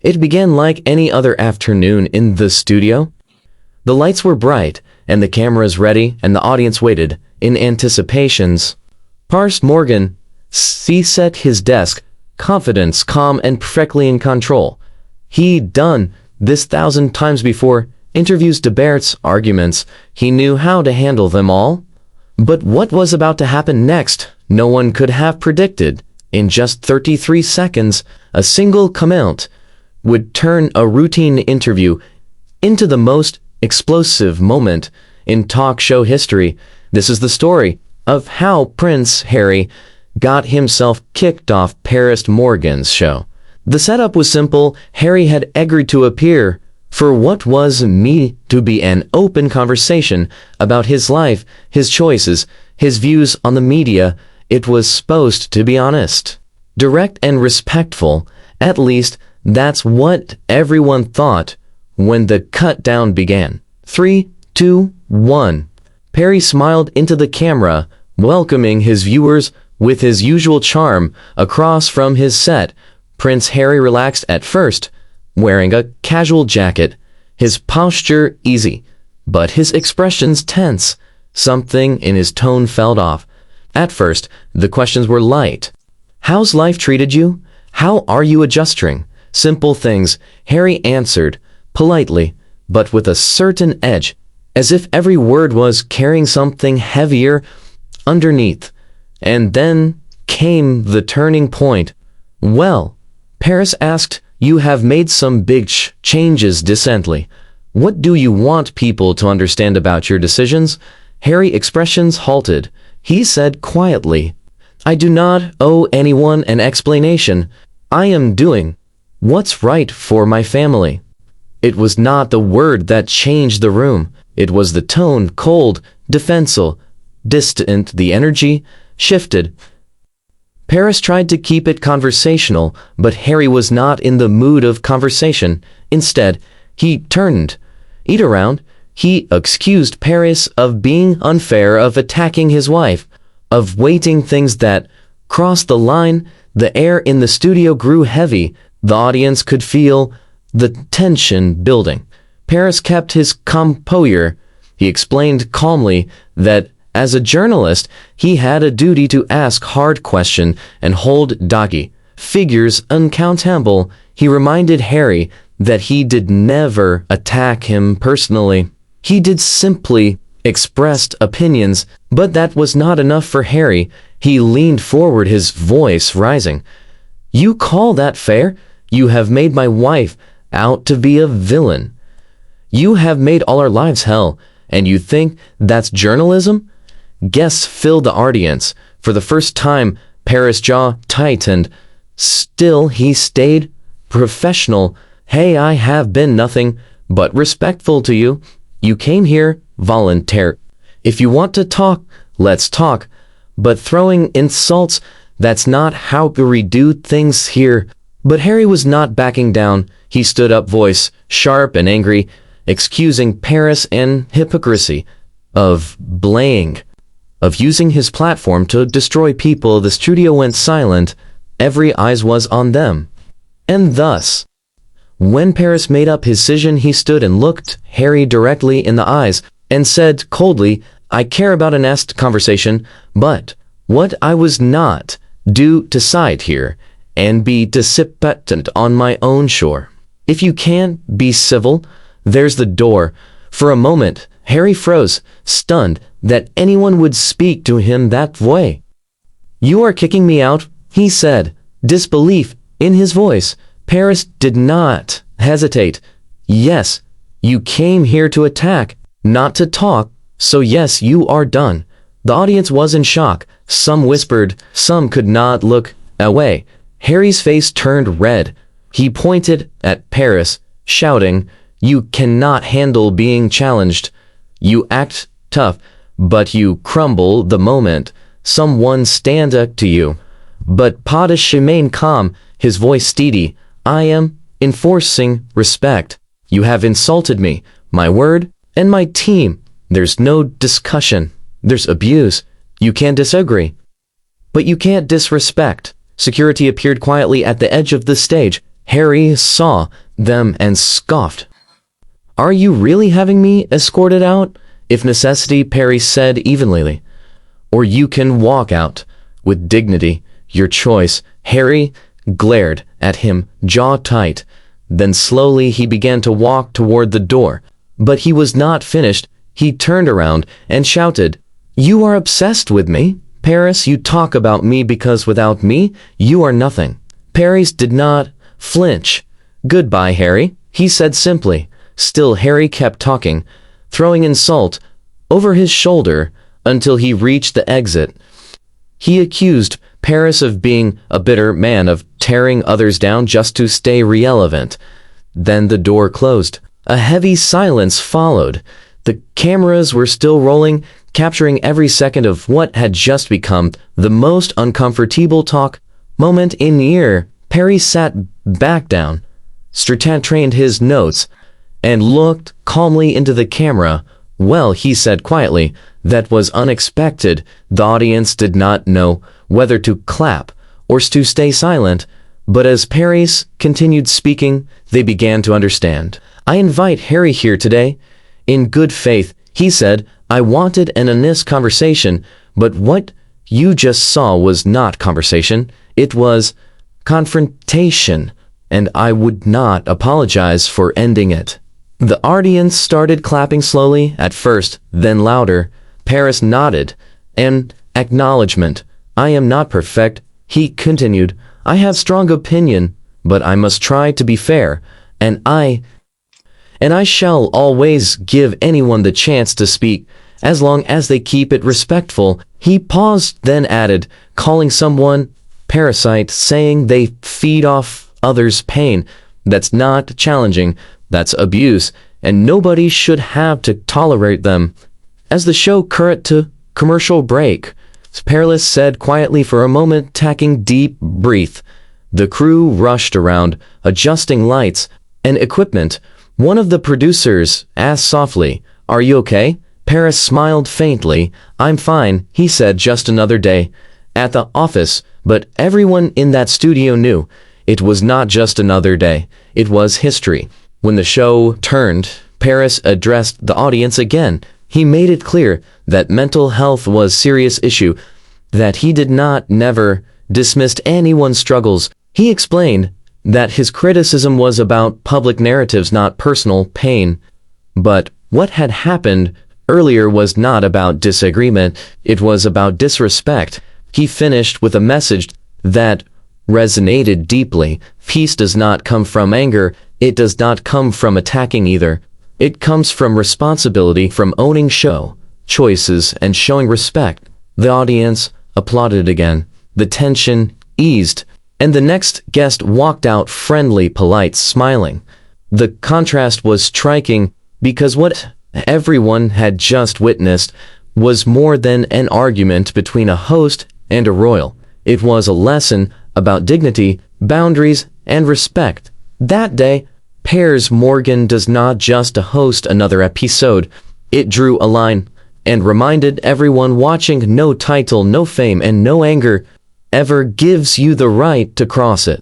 It began like any other afternoon in the studio. The lights were bright, and the cameras ready, and the audience waited, in anticipations. Piers Morgan sat at his desk, confidence, calm, and perfectly in control. He'd done this 1,000 times before, interviews, debates, arguments. He knew how to handle them all. But what was about to happen next, no one could have predicted. In just 33 seconds, a single comment would turn a routine interview into the most explosive moment in talk show history. This is the story of how Prince Harry got himself kicked off Piers Morgan's show. The setup was simple. Harry had agreed to appear for what was meant to be an open conversation about his life, his choices, his views on the media. It was supposed to be honest, direct, and respectful. At least, that's what everyone thought when the cut-down began. 3, 2, 1. Perry smiled into the camera, welcoming his viewers with his usual charm. Across from his set, Prince Harry relaxed at first, wearing a casual jacket, his posture easy, but his expressions tense. Something in his tone felt off. At first, the questions were light. How's life treated you? How are you adjusting? Simple things, Harry answered, politely, but with a certain edge, as if every word was carrying something heavier underneath. And then came the turning point. Well, Piers asked, you have made some big changes recently. What do you want people to understand about your decisions? Harry's expressions halted. He said quietly, I do not owe anyone an explanation. I am doing what's right for my family. It was not the word that changed the room. It was the tone, cold, defensive, distant. The energy shifted. Piers tried to keep it conversational, but Harry was not in the mood of conversation. Instead, he turned it around. He accused Piers of being unfair, of attacking his wife, of waiting things that crossed the line. The air in the studio grew heavy. The audience could feel the tension building. Piers kept his composure. He explained calmly that as a journalist, he had a duty to ask hard questions and hold doggy figures uncountable. He reminded Harry that he did never attack him personally. He did simply expressed opinions, but that was not enough for Harry. He leaned forward, his voice rising. You call that fair? You have made my wife out to be a villain. You have made all our lives hell, and you think that's journalism? Guests filled the audience. For the first time, Piers' jaw tightened. Still, he stayed professional. Hey, I have been nothing but respectful to you. You came here volunteer. If you want to talk, let's talk. But throwing insults, that's not how we do things here. But Harry was not backing down. He stood up, voice sharp and angry, excusing Piers and hypocrisy of blaying, of using his platform to destroy people. The studio went silent. Every eyes was on them. And thus, when Piers made up his decision, he stood and looked Harry directly in the eyes and said coldly, I care about an honest conversation, but what I was not do to side here and be dissipant on my own shore. If you can't be civil, there's the door. For a moment, Harry froze, stunned that anyone would speak to him that way. You are kicking me out, he said, disbelief in his voice. Piers did not hesitate. Yes, you came here to attack, not to talk, so yes, you are done. The audience was in shock. Some whispered, some could not look away. Harry's face turned red. He pointed at Piers, shouting, you cannot handle being challenged. You act tough, but you crumble the moment someone stands up to you. But Piers remained calm, his voice steady. I am enforcing respect. You have insulted me, my word, and my team. There's no discussion. There's abuse. You can disagree, but you can't disrespect. Security appeared quietly at the edge of the stage. Harry saw them and scoffed. "Are you really having me escorted out?" "If necessity," Perry said evenly. "Or you can walk out with dignity. Your choice." Harry glared at him, jaw tight. Then slowly he began to walk toward the door. But he was not finished. He turned around and shouted, "You are obsessed with me, Paris. You talk about me because without me, you are nothing." Paris did not flinch. "Goodbye, Harry," he said simply. Still Harry kept talking, throwing insult over his shoulder until he reached the exit. He accused Paris of being a bitter man, of tearing others down just to stay relevant. Then the door closed. A heavy silence followed. The cameras were still rolling, capturing every second of what had just become the most uncomfortable talk moment in year. Perry sat back down, straightened his notes, and looked calmly into the camera. "Well," he said quietly, "that was unexpected." The audience did not know whether to clap or to stay silent, but as Paris continued speaking, they began to understand. "I invite Harry here today in good faith," he said. "I wanted an honest conversation, but what you just saw was not conversation. It was confrontation, and I would not apologize for ending it." The audience started clapping slowly at first, then louder. Paris nodded an acknowledgement. "I am not perfect," he continued. "I have strong opinion, but I must try to be fair, and I shall always give anyone the chance to speak, as long as they keep it respectful." He paused, then added, "Calling someone parasite, saying they feed off others' pain, that's not challenging, that's abuse, and nobody should have to tolerate them." As the show cut to commercial break, Paris said quietly for a moment, taking deep breath. The crew rushed around, adjusting lights and equipment. One of the producers asked softly, "Are you okay?" Paris smiled faintly. "I'm fine," he said, "just another day at the office." But everyone in that studio knew it was not just another day. It was history. When the show turned, Paris addressed the audience again. He made it clear that mental health was a serious issue, that he did not never dismissed anyone's struggles. He explained that his criticism was about public narratives, not personal pain. But what had happened earlier was not about disagreement, it was about disrespect. He finished with a message that resonated deeply. Peace does not come from anger, it does not come from attacking either. It comes from responsibility, from owning choices and showing respect. The audience applauded again. The tension eased, and the next guest walked out friendly, polite, smiling. The contrast was striking because what everyone had just witnessed was more than an argument between a host and a royal. It was a lesson about dignity, boundaries, and respect. That day, Piers Morgan does not just host another episode. It drew a line and reminded everyone watching, no title, no fame, and no anger ever gives you the right to cross it.